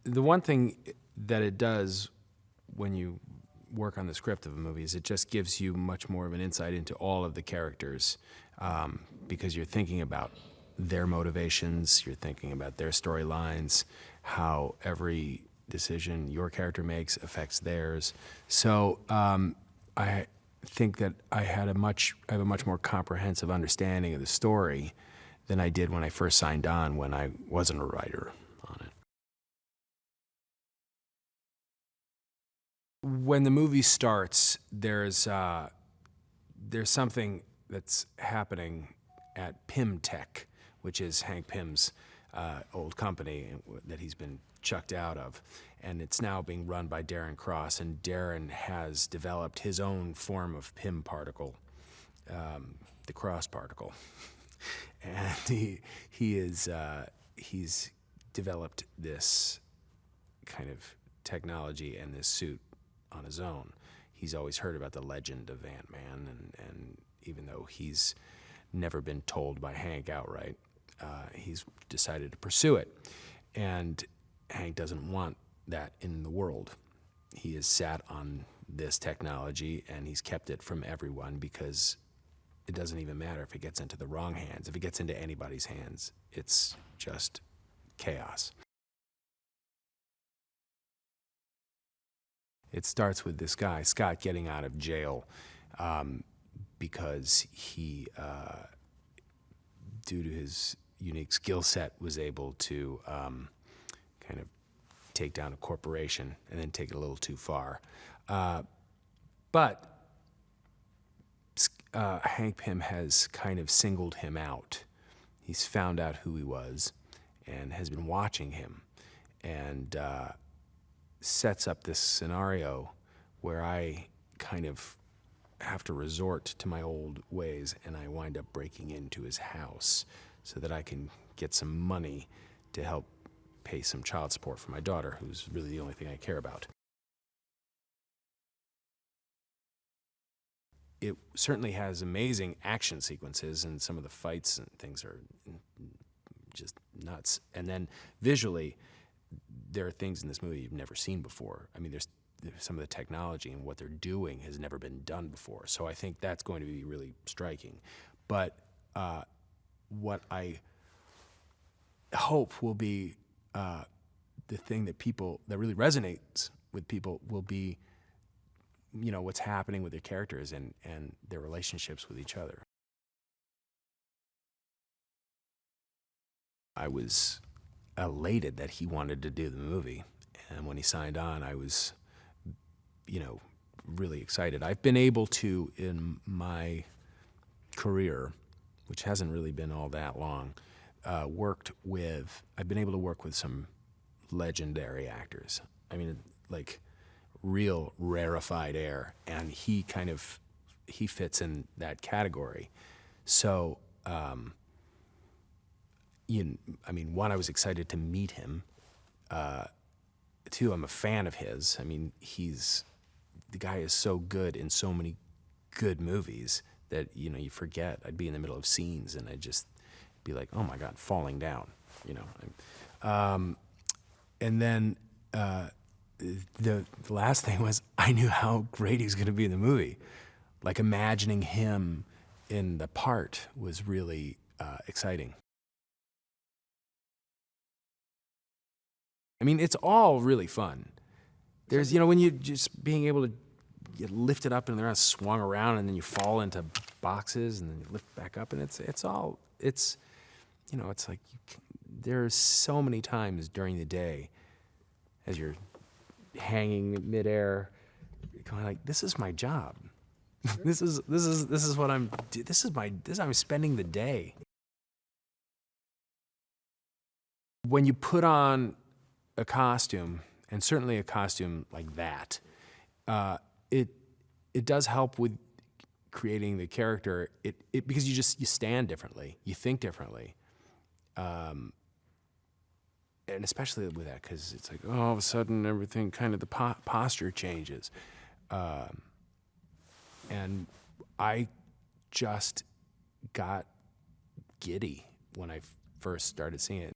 The one thing that it does when you work on the script of a movie is it just gives you much more of an insight into all of the characters, because you're thinking about their motivations, you're thinking about their storylines, how every decision your character makes affects theirs. So I think that I have a much more comprehensive understanding of the story than I did when I first signed on, when I wasn't a writer on it. When the movie starts, there's something that's happening at Pym Tech, which is Hank Pym's old company that he's been chucked out of. And it's now being run by Darren Cross, and Darren has developed his own form of Pym particle, the Cross particle. And he's developed this kind of technology and this suit on his own. He's always heard about the legend of Ant-Man, and even though he's never been told by Hank outright, he's decided to pursue it. And Hank doesn't want that in the world. He has sat on this technology and he's kept it from everyone because it doesn't even matter if it gets into the wrong hands. If it gets into anybody's hands, it's just chaos. It starts with this guy, Scott, getting out of jail because he, due to his unique skill set, was able to kind of take down a corporation and then take it a little too far. But Hank Pym has kind of singled him out. He's found out who he was and has been watching him, and sets up this scenario where I kind of have to resort to my old ways, and I wind up breaking into his house so that I can get some money to help pay some child support for my daughter, who's really the only thing I care about. It certainly has amazing action sequences, and some of the fights and things are just nuts. And then visually, there are things in this movie you've never seen before. I mean, there's some of the technology and what they're doing has never been done before. So I think that's going to be really striking. But what I hope will be the thing that really resonates with people will be, you know, what's happening with their characters and their relationships with each other. I was elated that he wanted to do the movie, and when he signed on, I was, you know, really excited. I've been able to, in my career, which hasn't really been all that long, I've been able to work with some legendary actors. I mean, like real rarefied air, and he fits in that category. So, one, I was excited to meet him. Two, I'm a fan of his. I mean, the guy is so good in so many good movies that, you know, you forget. I'd be in the middle of scenes and I'd just be like, oh my God, falling down, you know. And then the last thing was I knew how great he was going to be in the movie. Like, imagining him in the part was really exciting. I mean, it's all really fun. There's, you know, when you just being able to get lifted up and they're not swung around, and then you fall into boxes and then you lift back up, and it's you know, it's like there's so many times during the day as you're hanging midair, going like, this is my job. This is what I'm spending the day. When you put on a costume, and certainly a costume like that, it does help with creating the character. Because you stand differently, you think differently, and especially with that, because it's like, all of a sudden everything kind of the posture changes, and I just got giddy when I first started seeing it.